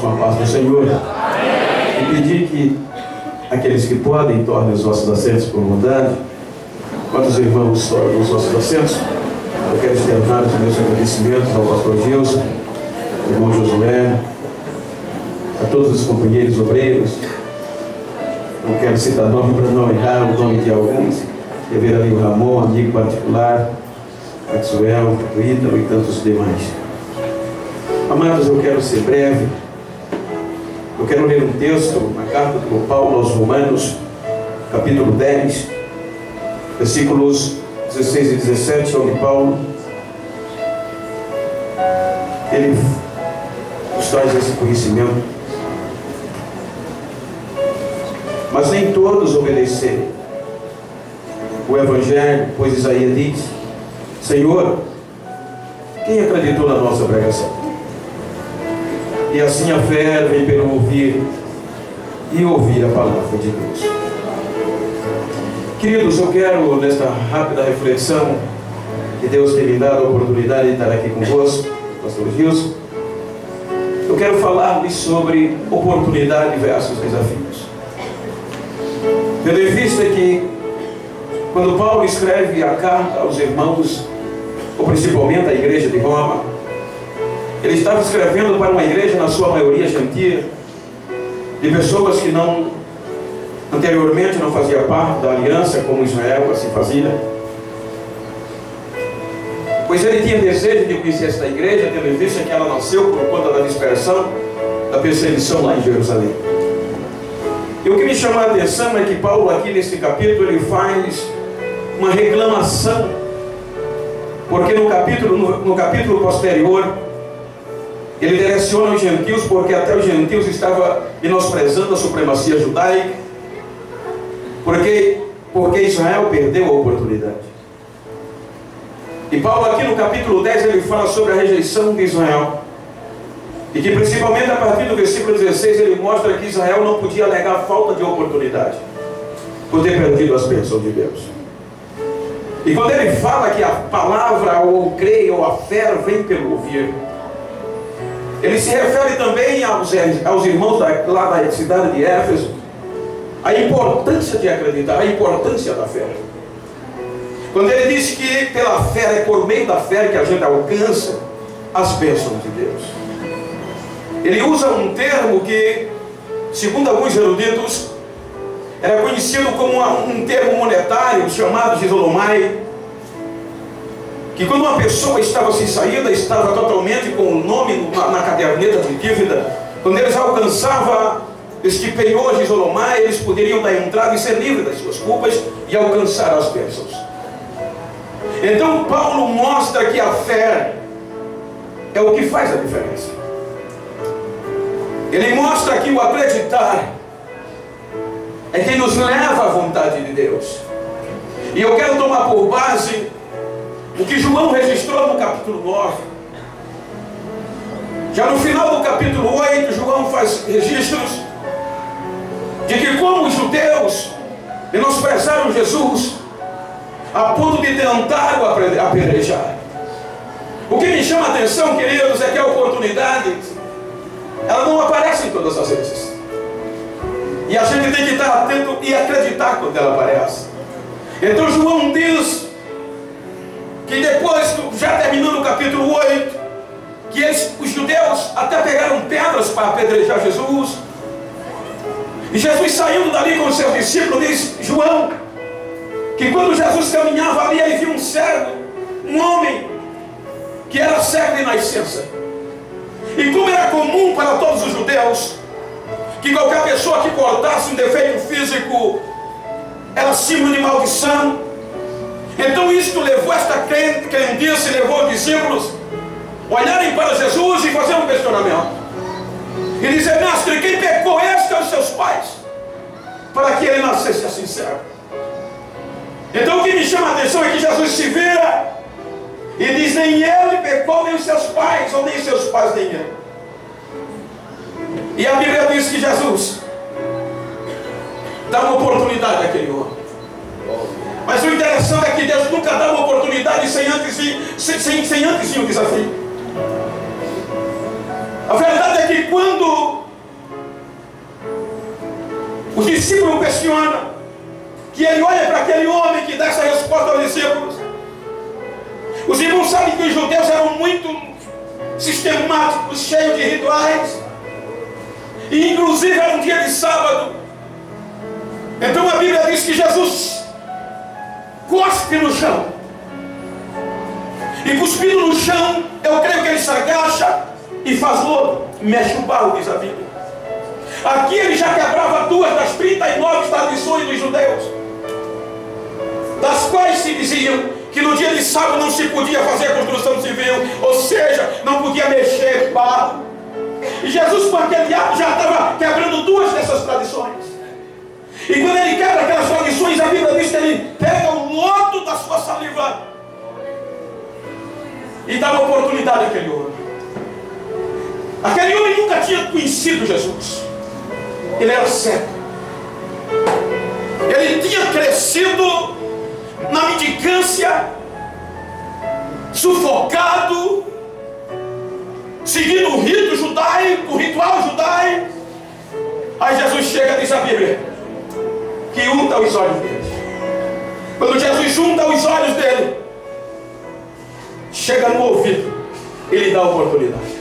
Com a paz do Senhor. E pedir que aqueles que podem tornem os vossos assentos por bondade. Enquanto os irmãos tornam os vossos assentos, eu quero externar os meus agradecimentos ao pastor Gilson, ao irmão Josué, a todos os companheiros obreiros. Não quero citar nome para não errar o nome de alguns. Rever ali o Ramon, amigo particular, Maxwell, o Ítalo e tantos demais. Amados, eu quero ser breve. Eu quero ler um texto, uma carta do Paulo aos Romanos, capítulo 10, versículos 16 e 17, onde Paulo ele nos traz esse conhecimento. Mas nem todos obedeceram o Evangelho, pois Isaías diz: Senhor, quem acreditou na nossa pregação? E assim a fé vem pelo ouvir e ouvir a palavra de Deus. Queridos, eu quero, nesta rápida reflexão, que Deus tem me dado a oportunidade de estar aqui convosco, pastor Gilson, eu quero falar-lhes sobre oportunidade versus desafios. Tendo em vista que, quando Paulo escreve a carta aos irmãos, ou principalmente à igreja de Roma, ele estava escrevendo para uma igreja, na sua maioria gentia, de pessoas que anteriormente não faziam parte da aliança, como Israel assim fazia. Pois ele tinha desejo de conhecer esta igreja, tendo em vista que ela nasceu por conta da dispersão, da perseguição lá em Jerusalém. E o que me chamou a atenção é que Paulo, aqui nesse capítulo, ele faz uma reclamação, porque no capítulo posterior, ele direciona os gentios, porque até os gentios estavam menosprezando a supremacia judaica, porque Israel perdeu a oportunidade. E Paulo aqui no capítulo 10 ele fala sobre a rejeição de Israel, e que principalmente a partir do versículo 16 ele mostra que Israel não podia alegar falta de oportunidade por ter perdido as bênçãos de Deus. E quando ele fala que a palavra ou o creio ou a fé vem pelo ouvir, ele se refere também aos irmãos lá da cidade de Éfeso, a importância de acreditar, a importância da fé. Quando ele diz que pela fé, é por meio da fé que a gente alcança as bênçãos de Deus. Ele usa um termo que, segundo alguns eruditos, era conhecido como um termo monetário, chamado de zolomai, que quando uma pessoa estava sem saída, estava totalmente com o nome na caderneta de dívida, quando eles alcançavam este penhor de zolomai, eles poderiam dar entrada e ser livres das suas culpas e alcançar as bênçãos. Então Paulo mostra que a fé é o que faz a diferença. Ele mostra que o acreditar é quem nos leva à vontade de Deus. E eu quero tomar por base o que João registrou no capítulo 9. Já no final do capítulo 8, João faz registros de que como os judeus menosprezaram Jesus a ponto de tentar o apedrejar. O que me chama a atenção, queridos, é que a oportunidade ela não aparece em todas as vezes. E a gente tem que estar atento e acreditar quando ela aparece. Então João diz que depois, já terminando o capítulo 8, que os judeus até pegaram pedras para apedrejar Jesus. E Jesus, saindo dali com os seus discípulos, diz João, que quando Jesus caminhava ali, ele viu um cego, um homem que era cego de nascença. E como era comum para todos os judeus que qualquer pessoa que portasse um defeito físico era símbolo de maldição, então isto levou esta crendice, levou os discípulos olharem para Jesus e fazer um questionamento e dizer: mestre, quem pecou, este ou os seus pais, para que ele nascesse assim cego? Então o que me chama a atenção é que Jesus se vira e nem os seus pais, ou nem seus pais nem ele. E a Bíblia diz que Jesus dá uma oportunidade àquele homem. Mas o interessante é que Deus nunca dá uma oportunidade sem antes vir um desafio. A verdade é que quando os discípulos questionam, que ele olha para aquele homem que dá essa resposta aos discípulos, os irmãos sabem que os judeus eram muito sistemáticos, cheios de rituais, e inclusive era um dia de sábado. Então a Bíblia diz que Jesus cospe no chão, e cuspindo no chão, eu creio que ele se agacha e faz lodo, mexe o barro, diz a Bíblia. Aqui ele já quebrava 2 das 39 tradições dos judeus, das quais se diziam que no dia de sábado não se podia fazer construção civil, ou seja, não podia mexer barro. E Jesus, com aquele ato, já estava quebrando 2 dessas tradições. E quando ele quebra aquelas tradições, a Bíblia diz que ele pega o lodo da sua saliva e dá uma oportunidade àquele homem. Aquele homem nunca tinha conhecido Jesus. Ele era cego. Ele tinha crescido na mendicância, sufocado, seguindo o rito judaico, o ritual judaico. Aí Jesus chega, diz a Bíblia, que unta os olhos dele. Quando Jesus junta os olhos dele, chega no ouvido, ele dá a oportunidade.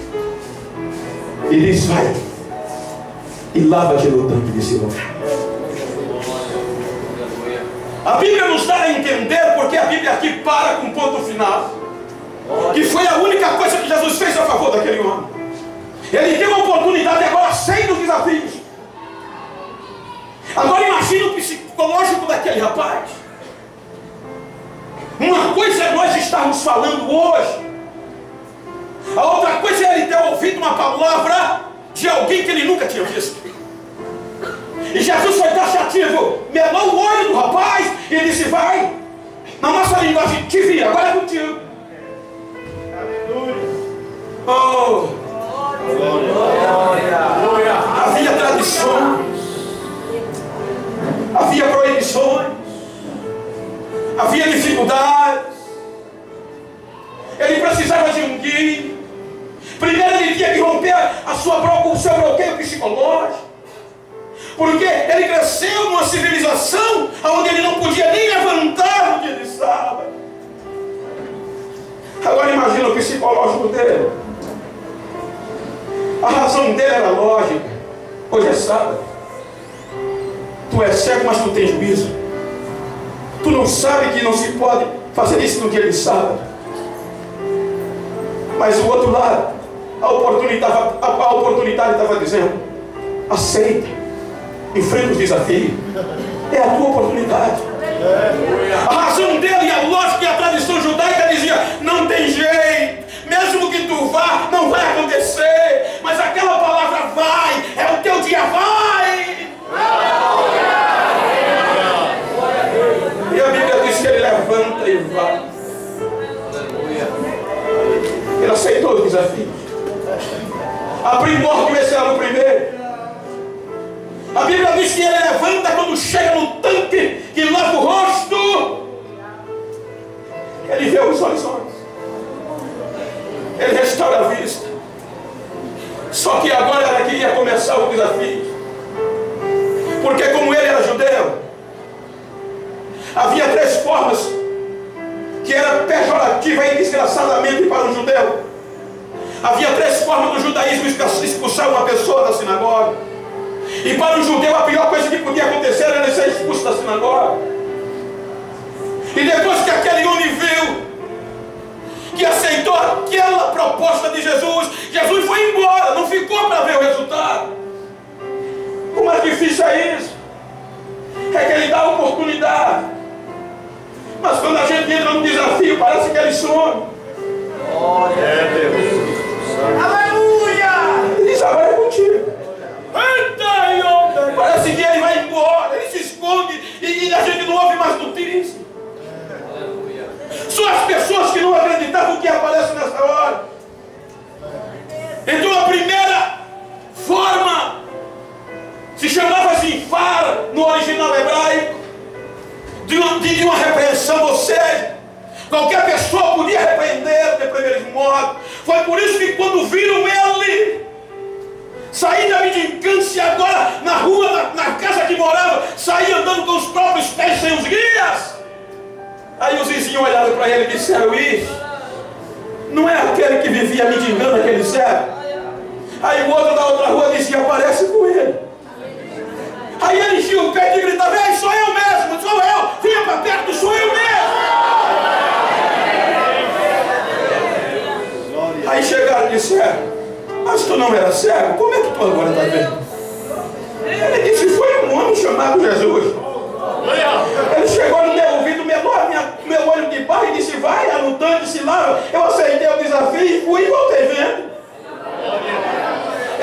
E diz: vai e lava-te no tanque de Siloé. A Bíblia nos dá a entender, porque a Bíblia aqui para com ponto final, que foi a única coisa que Jesus fez a favor daquele homem. Ele teve uma oportunidade agora sem os desafios. Agora imagina o psicológico daquele rapaz. Uma coisa é nós estarmos falando hoje, a outra coisa é ele ter ouvido uma palavra de alguém que ele nunca tinha visto. E Jesus foi taxativo, melou o olho do rapaz e disse: vai, na nossa linguagem, te vira, agora é contigo. Oh, havia tradições, havia proibições, havia dificuldades. Ele precisava de um guia. Primeiro ele tinha que romper o seu bloqueio psicológico, porque ele cresceu numa civilização onde ele não podia nem levantar no dia de sábado. Agora imagina o psicológico dele. A razão dele era lógica. Hoje é sábado. Tu és cego, mas tu tens juízo. Tu não sabe que não se pode fazer isso no dia de sábado. Mas o outro lado, a oportunidade estava dizendo: aceita, enfrenta os desafios, é a tua oportunidade. A razão dele, a lógica e a tradição judaica dizia: não tem jeito, mesmo que tu vá, não vai acontecer. Mas aquela palavra vai, é o teu dia, vai. E a Bíblia diz que ele levanta e vai. Ele aceitou os desafios. A primórdio, esse era o primeiro. A Bíblia diz que ele levanta quando chega no tanque e lava o rosto. Ele vê os horizontes. Ele restaura a vista. Só que agora era que ia começar o desafio. Porque como ele era judeu, havia 3 formas que era pejorativa e desgraçadamente para um judeu. Havia 3 formas do judaísmo expulsar uma pessoa da sinagoga. E para o judeu a pior coisa que podia acontecer era ele ser expulso da sinagoga. E depois que aquele homem viu, que aceitou aquela proposta de Jesus, Jesus foi embora, não ficou para ver o resultado. O mais difícil é isso, é que ele dá a oportunidade. Mas quando a gente entra no desafio, parece que ele some. Glória a Deus. Aleluia! Ele diz: agora é contigo. Parece que ele vai embora, ele se esconde e a gente não ouve mais notícias. São as pessoas que não acreditavam que aparecem nessa hora. fala no original hebraico de uma repreensão, ou seja, qualquer pessoa podia repreender de primeiro modo. Foi por isso que quando viram ele sair da mendicância, agora na rua, na casa que morava, sair andando com os próprios pés sem os guias. Aí os vizinhos olharam para ele e disseram: isso não é aquele que vivia mendigando aquele cego? Aí o outro da outra rua disse: aparece com ele. Aí ele enchia o peito e gritava: ei, sou eu mesmo, sou eu, vinha para perto, sou eu mesmo. Aí chegaram e disseram: mas tu não era cego? Como é que tu agora está vendo? Ele disse: foi um homem chamado Jesus. Ele chegou no meu ouvido, meu olho de barro, e disse: vai, a no tanque, se lava. Eu aceitei o desafio e fui e voltei vendo.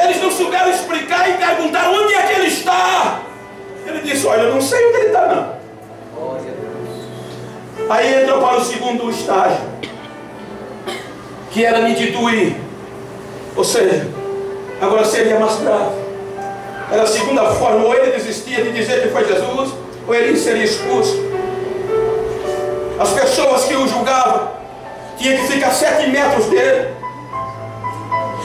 Eles não souberam explicar e perguntaram: onde é que ele está? Ele disse: olha, eu não sei onde ele está não. Aí entrou para o segundo estágio, que era medituir. Ou seja, agora seria mais grave. Era a segunda forma: ou ele desistia de dizer que foi Jesus, ou ele seria expulso. As pessoas que o julgavam tinham que ficar 7 metros dele.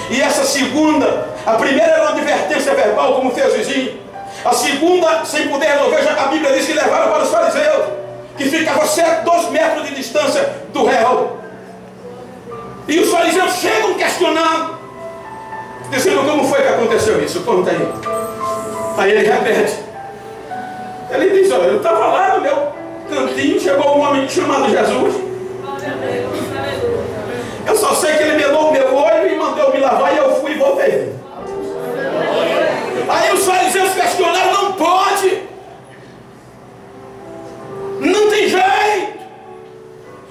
E essa segunda, a primeira era uma advertência verbal, como fez o vizinho. A segunda, sem poder resolver, já a Bíblia diz que levaram para os fariseus, que ficavam 2 metros de distância do réu. E os fariseus chegam questionando, dizendo: como foi que aconteceu isso? Conta aí. Aí ele repete. Ele diz: olha, eu estava lá no meu cantinho, chegou um homem chamado Jesus. Eu só sei que ele melou o meu olho e mandou me lavar, e eu fui e voltei. Aí os fariseus questionaram: não pode, não tem jeito,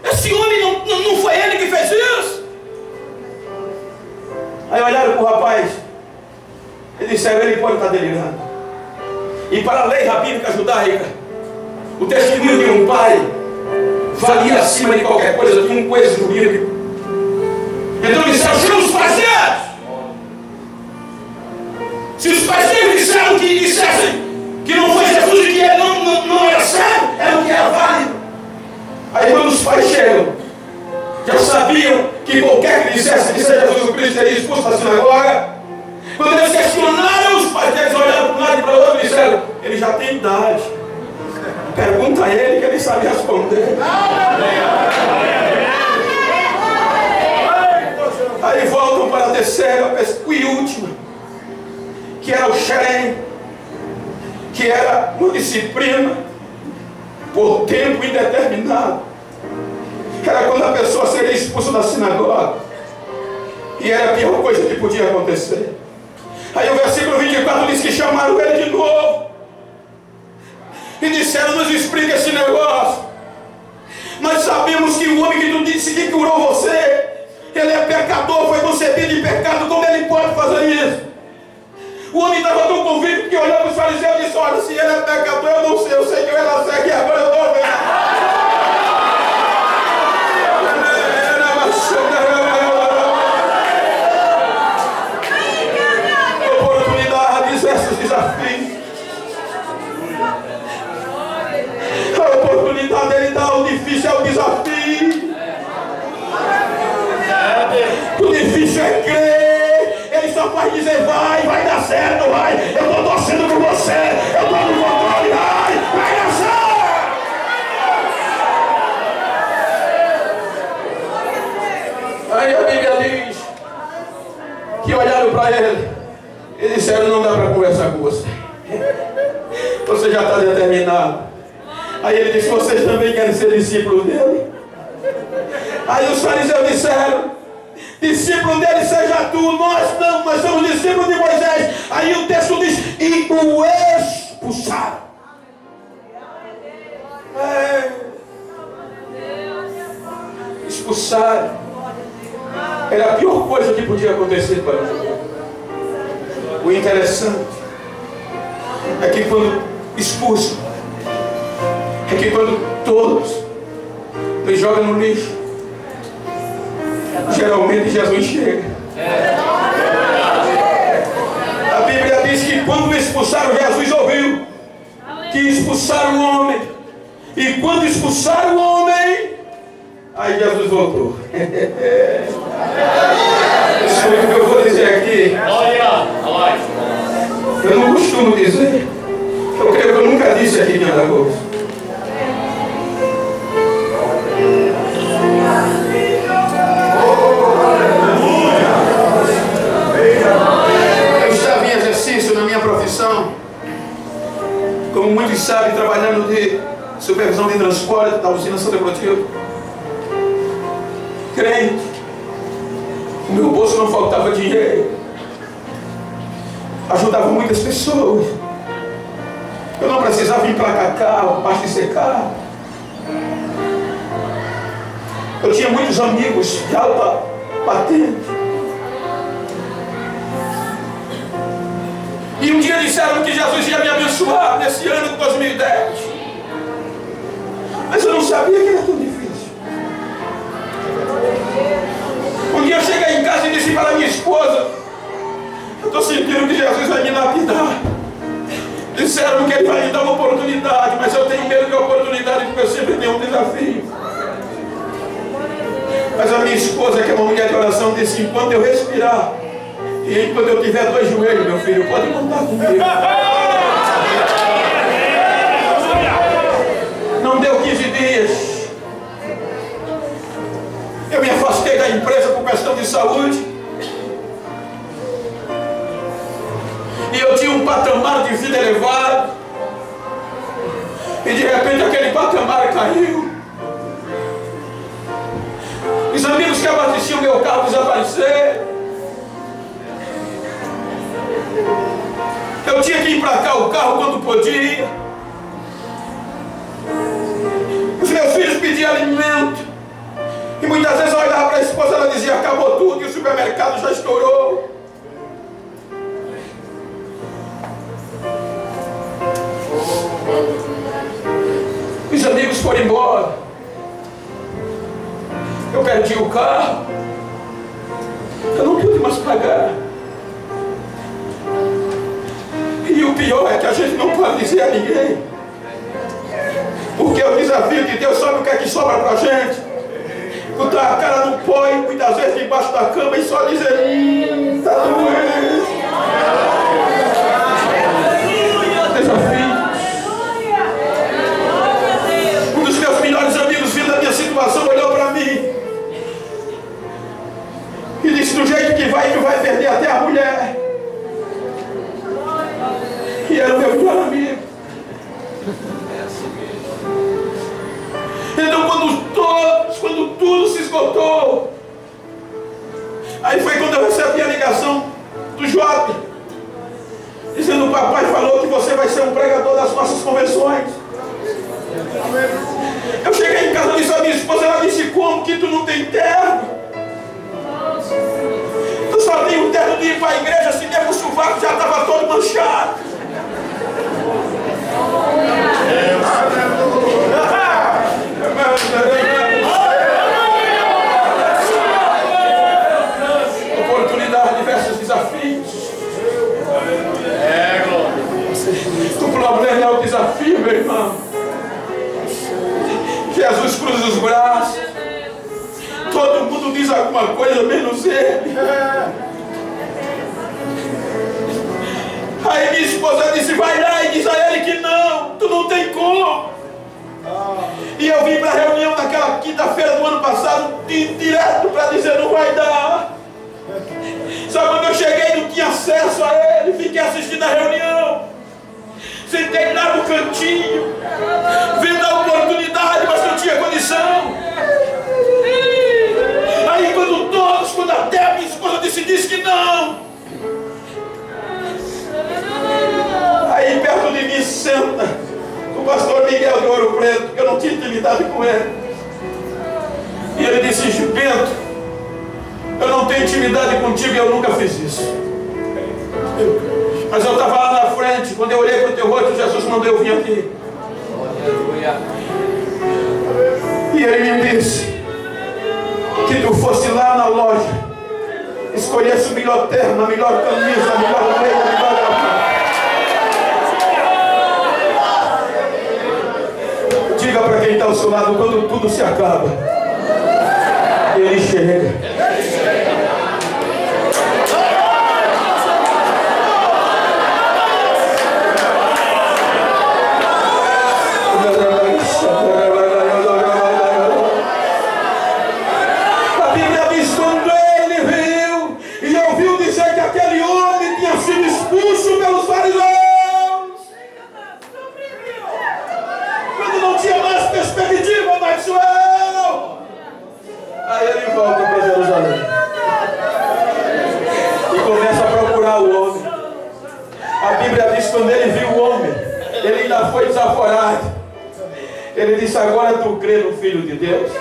esse homem não foi ele que fez isso. Aí olharam para o rapaz e disseram: ele pode estar delirando. E para a lei rabínica judaica, o testemunho de um pai valia acima de qualquer coisa, de um coisa jurídico. Então disseram: se os fariseus, se os fariseus disseram que dissessem que não foi Jesus e que ele não era cego, era o que era válido. Aí quando os pais chegam, já sabiam que qualquer que dissesse que seja Jesus Cristo seria expulso da sinagoga. Quando eles questionaram, os pais deles olharam para um lado e para o outro e disseram: ele já tem idade, pergunta a ele que ele sabe responder. Aí voltam para a terceira e última, que era o Xerém, que era uma disciplina por tempo indeterminado. Era quando a pessoa seria expulsa da sinagoga, e era a pior coisa que podia acontecer. Aí o versículo 24 diz que chamaram ele de novo e disseram: nos explica esse negócio. Nós sabemos que o homem que tu disse que curou você, ele é pecador, foi concebido em pecado. Como ele pode fazer isso? O homem estava tão convicto que olhou para os fariseus e disse: olha, se ele é pecador, eu não sei, eu sei que eu era cego e agora eu estou vendo. Esses desafios, a oportunidade dele dá, o difícil é o desafio. O difícil é crer. Ele só faz dizer: vai dar certo, vai, eu estou torcendo por você, eu estou no controle, vai dar certo. Aí a Bíblia diz que olharam para ele e disseram: não dá para conversar com você, você já está determinado. Aí ele disse: vocês também querem ser discípulos dele? Aí os fariseus disseram: discípulo dele seja tu, nós não, nós somos discípulos de Moisés. Aí o texto diz: e o expulsaram. Expulsaram. Era a pior coisa que podia acontecer para o judeu. O interessante é que quando expulsam, é que quando todos nos jogam no lixo, geralmente Jesus chega. A Bíblia diz que quando expulsaram, Jesus ouviu. que expulsaram o homem. E quando expulsaram o homem, aí Jesus voltou. Escuta o que eu vou dizer aqui. Eu não costumo dizer. Eu creio que eu nunca disse aqui em Alagoas. Eu estava em exercício na minha profissão, como muitos sabem, trabalhando de supervisão de transporte da usina Santa Clotilde. Crente, no meu bolso não faltava dinheiro, ajudava muitas pessoas. Eu não precisava emplacar carro, abastecer carro. Eu tinha muitos amigos de alta patente. E um dia disseram que Jesus ia me abençoar nesse ano de 2010. Mas eu não sabia que era tão difícil. Um dia eu cheguei em casa e disse para minha esposa: eu estou sentindo que Jesus vai me lapidar. Disseram que Ele vai me dar uma oportunidade, mas eu tenho medo de oportunidade, porque eu sempre tenho um desafio. Mas a minha esposa, que é uma mulher de oração, disse: enquanto eu respirar e enquanto eu tiver 2 joelhos, meu filho, pode contar comigo. Não deu 15 dias, eu me afastei da empresa por questão de saúde. E eu tinha um patamar de vida elevado. E de repente aquele patamar caiu. Os amigos que abasteciam meu carro desapareceram. Eu tinha que emplacar o carro quando podia. Os meus filhos pediam alimento. E muitas vezes eu olhava para a esposa e ela dizia: acabou tudo e o supermercado já estourou. Os amigos foram embora. Eu perdi o carro. Eu não pude mais pagar. E o pior é que a gente não pode dizer a ninguém. Porque o desafio de Deus, sabe o que é que sobra pra gente? Botar a cara no pó e muitas vezes debaixo da cama e só dizer: tá doendo. Desafio. Um dos meus melhores amigos, vendo a minha situação, olhou para mim e disse: do jeito que vai perder até a mulher. E era o meu melhor amigo. Então quando tudo se esgotou, aí foi quando eu recebi a ligação do Job, dizendo: o papai falou que você vai ser um pregador das nossas convenções. Eu cheguei em casa e disse à minha esposa, ela disse: como que tu não tem terno? Tu só tem um terno de ir para a igreja, se der o sovaco já estava todo manchado. Oportunidade, diversos desafios. O problema é o desafio, meu irmão. Jesus cruza os braços. Todo mundo diz alguma coisa, menos ele. Aí minha esposa disse: vai lá e diz a ele que não, tu não tem como. E eu vim para a reunião naquela quinta-feira do ano passado, direto para dizer: não vai dar. Só quando eu cheguei não tinha acesso a ele, fiquei assistindo a reunião. Sentei lá no cantinho, vendo a oportunidade, mas não tinha condição. Aí quando até a minha esposa disse que não. Aí perto de mim senta o pastor Miguel de Ouro Preto, porque eu não tinha intimidade com ele. E ele disse: Bento, eu não tenho intimidade contigo e eu nunca fiz isso. Mas eu estava lá na frente, quando eu olhei para o teu rosto, Jesus mandou eu vir aqui. E ele me disse que tu fosse lá na loja, escolhesse o melhor terno, a melhor camisa, a melhor meia, a melhor ao seu lado: quando tudo se acaba, Ele chega. A Bíblia diz: quando ele viu e ouviu dizer que aquele homem tinha sido expulso pelos fariseus, quando não tinha mais perspectiva, Maxwell, aí ele volta para Jerusalém e começa a procurar o homem. A Bíblia diz: quando ele viu o homem, ele ainda foi desaforado. Ele disse: agora tu crê no Filho de Deus?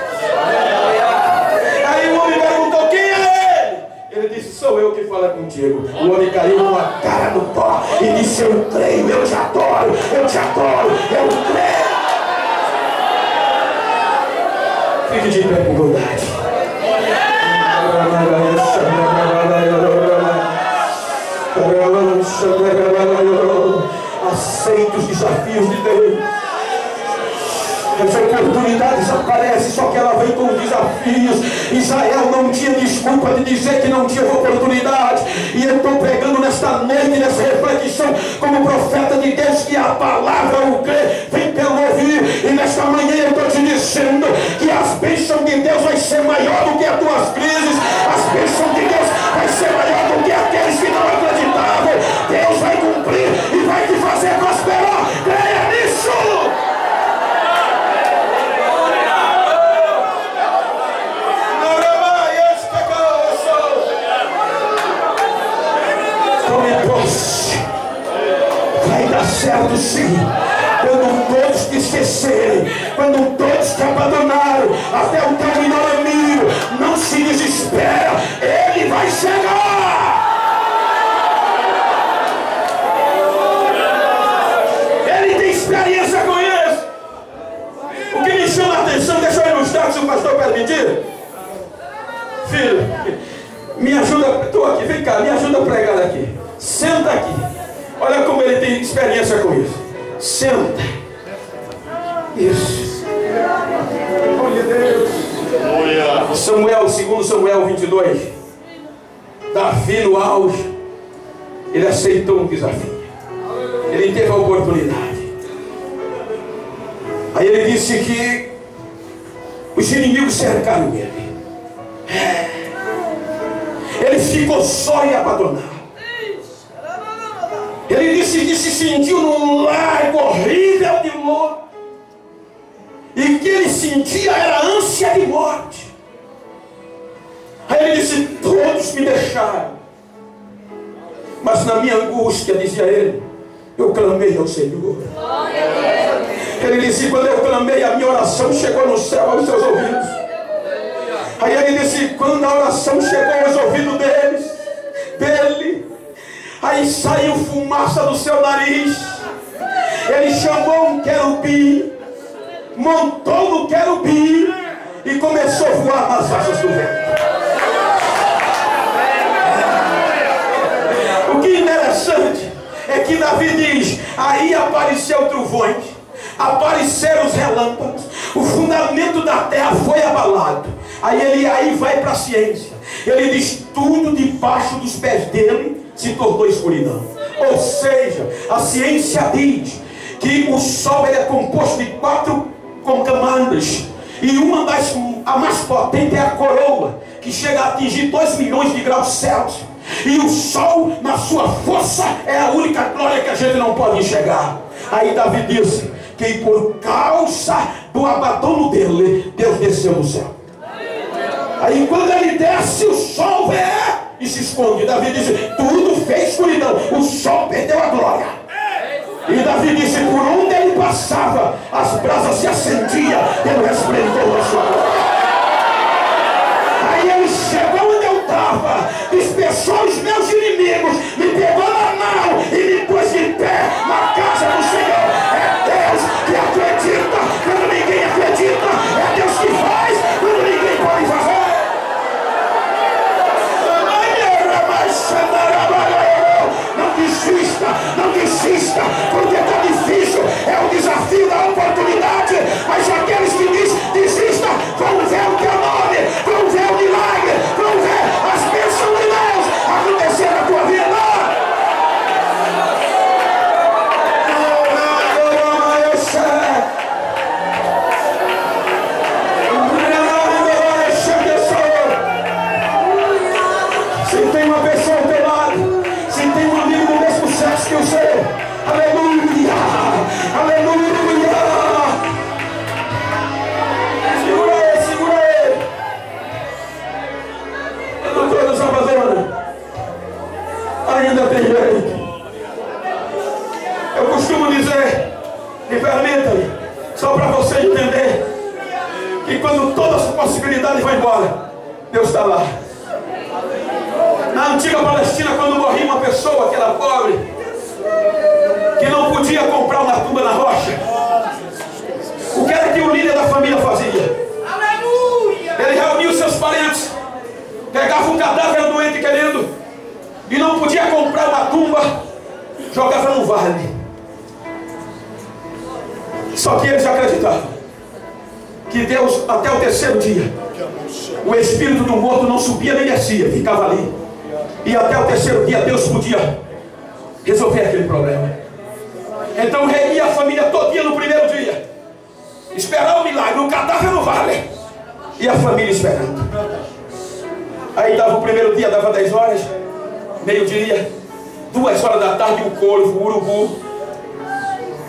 Aí o homem perguntou: quem é ele? Ele disse: sou eu que falo contigo. O homem caiu com a cara no pó e disse: eu creio, eu te adoro, eu te adoro, eu creio. Fique de pé com bondade. Aceite os desafios de Deus. Essa oportunidade desaparece, só que ela vem com desafios. Israel não tinha desculpa de dizer que não tinha oportunidade. E eu estou pregando nesta noite, nessa reflexão, como profeta de Deus, que a palavra, o crer, vem pelo ouvir. E nesta manhã eu estou te dizendo que as bênçãos de Deus vai ser maior do que as tuas crises. As bênçãos de Deus vai ser maior do que aqueles que não acreditavam. Deus vai cumprir e vai te fazer prosperar. Creia nisso! Vai dar certo sim. Quando todos te esquecerem, quando todos te abandonaram, até o teu menor amigo, não se desespera, ele vai chegar. Ele tem experiência com isso. O que me chama a atenção, deixa eu ilustrar, se o pastor permitir. Filho, me ajuda, estou aqui, vem cá, me ajuda a pregar aqui. Senta aqui. Olha como ele tem experiência com isso. Senta. Isso. Glória a Deus. Samuel, segundo Samuel 22. Davi no auge, ele aceitou um desafio. Ele teve a oportunidade. Aí ele disse que os inimigos cercaram ele. Ele ficou só e abandonado. Ele disse que se sentiu num lago horrível de lodo. E que ele sentia era ânsia de morte. Aí ele disse: todos me deixaram, mas na minha angústia, dizia ele, eu clamei ao Senhor. Ele disse: quando eu clamei, a minha oração chegou no céu aos seus ouvidos. Aí ele disse: quando a oração chegou aos ouvidos dele, aí saiu fumaça do seu nariz. Ele chamou um querubim, montou no querubim e começou a voar nas asas do vento. O que é interessante é que Davi diz: aí apareceu trovões, apareceram os relâmpagos, o fundamento da terra foi abalado. Aí vai para a ciência. Ele diz: tudo debaixo dos pés dele se tornou escuridão. Ou seja, a ciência diz que o Sol ele é composto de 4 camadas. E a mais potente é a coroa, que chega a atingir 2 milhões de graus Celsius. E o Sol, na sua força, é a única glória que a gente não pode enxergar. Aí Davi disse que por causa do abandono dele, Deus desceu do céu. Aí quando ele desce, o sol vem e se esconde. Davi disse: tudo fez escuridão, o sol perdeu a glória. E Davi disse: por onde ele passava, as brasas se acendiam pelo resplendor da sua glória. Aí ele chegou onde eu estava, dispersou os meus inimigos, me pegou na mão e me pôs de pé na casa do Senhor. É Deus que acredita quando ninguém acredita. É Deus que faz quando ninguém pode fazer. Não desista, porque está difícil, é o desafio da oportunidade, mas aqueles que foi embora, Deus está lá. Na antiga Palestina, quando morria uma pessoa que era pobre, que não podia comprar uma tumba na rocha, o que era que o líder da família fazia? Ele reunia os seus parentes, pegava um cadáver doente querendo, e não podia comprar uma tumba, jogava no vale. Só que eles acreditavam que Deus, até o terceiro dia, o espírito do morto não subia nem descia, ficava ali. E até o terceiro dia Deus podia resolver aquele problema. Então reunia a família todinha no primeiro dia, esperar o milagre, o cadáver no vale, e a família esperando. Aí dava o primeiro dia, dava 10 horas, meio-dia, 2 horas da tarde, o corvo, o urubu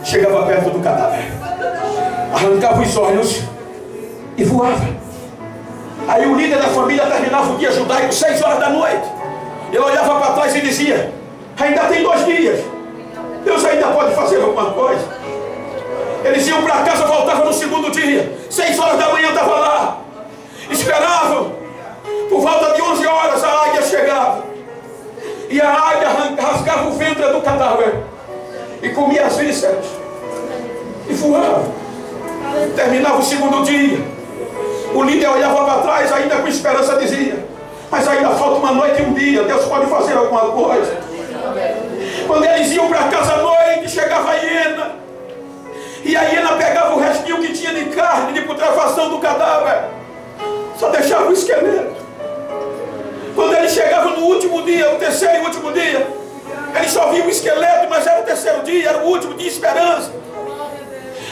chegava perto do cadáver, arrancava os olhos e voava. Aí o líder da família terminava o dia judaico 6 horas da noite. Ele olhava para trás e dizia: ainda tem 2 dias, Deus ainda pode fazer alguma coisa. Eles iam para casa, voltavam no segundo dia, 6 horas da manhã estava lá, esperavam. Por volta de 11 horas a águia chegava, e a águia rasgava o ventre do cadáver e comia as vísceras e voava. Terminava o segundo dia, o líder olhava para trás, ainda com esperança dizia: mas ainda falta uma noite e um dia, Deus pode fazer alguma coisa. Quando eles iam para casa à noite, chegava a hiena, e a hiena pegava o restinho que tinha de carne, de putrefação do cadáver, só deixava o esqueleto. Quando eles chegavam no último dia, o terceiro e último dia, eles só viam o esqueleto, mas era o terceiro dia, era o último dia de esperança.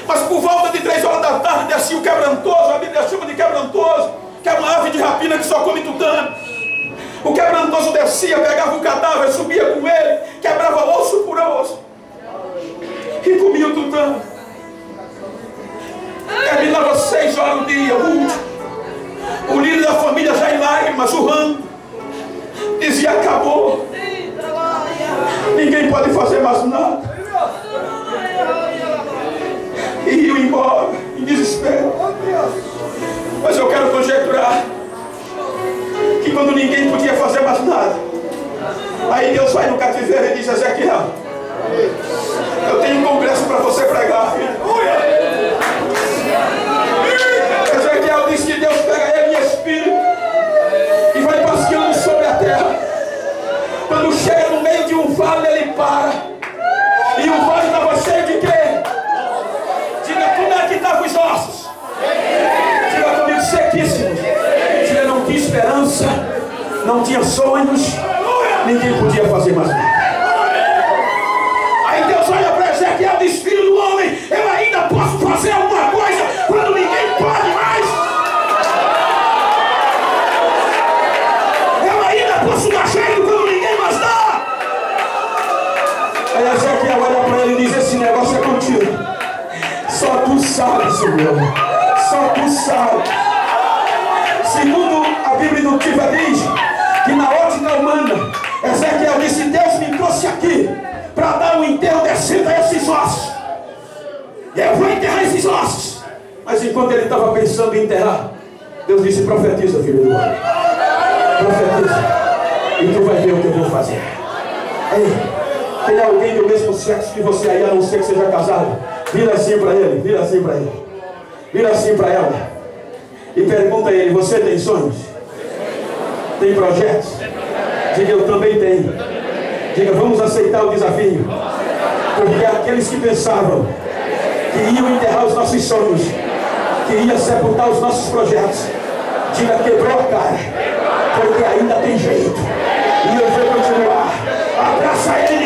Mas por volta de 3 horas da tarde descia o quebrantoso, a Bíblia chama de quebrantoso, que é uma ave de rapina que só come tutano. O quebrantoso descia, pegava o cadáver, subia com ele, quebrava osso por osso e comia o tutano. Terminava 6 horas do dia, o último. O líder da família já em lágrimas, urrando, dizia: acabou, ninguém pode fazer mais nada. E iam embora em desespero. Mas eu quero conjecturar que quando ninguém podia fazer mais nada, aí Deus vai no cativeiro e diz: Ezequiel, eu tenho um congresso para você pregar, filho. Ezequiel diz que Deus pega ele em espírito e vai passeando sobre a terra. Quando chega no meio de um vale, ele para, e o vale estava cheio de quê? Diga, como é que estavam os ossos? Diga comigo, sequíssimos. Diga, não tinha esperança, não tinha sonhos, ninguém podia fazer mais nada. Aí Deus olha para Ezequiel e diz: filho do homem, eu ainda posso fazer alguma coisa quando ninguém pode mais. Eu ainda posso dar jeito quando ninguém mais dá. Aí Ezequiel olha para ele e diz: esse negócio é contigo. Só tu sabes, Senhor. Só tu sabes. Segundo a Bíblia Indutiva diz que na ótica humana, Ezequiel disse: Deus me trouxe aqui para dar um enterro decente a esses ossos. Eu vou enterrar esses ossos. Mas enquanto ele estava pensando em enterrar, Deus disse: profetiza, filho do homem. Profetiza, e tu vai ver o que eu vou fazer. Ei, tem alguém do mesmo sexo que você aí, a não ser que seja casado? Vira assim para ele, vira assim para ele, vira assim para ela e pergunta a ele: você tem sonhos? Tem projetos? Diga: eu também tenho. Diga: vamos aceitar o desafio. Porque aqueles que pensavam que iam enterrar os nossos sonhos, que iam sepultar os nossos projetos, diga: quebrou a cara, porque ainda tem jeito, e eu vou continuar. Abraça ele.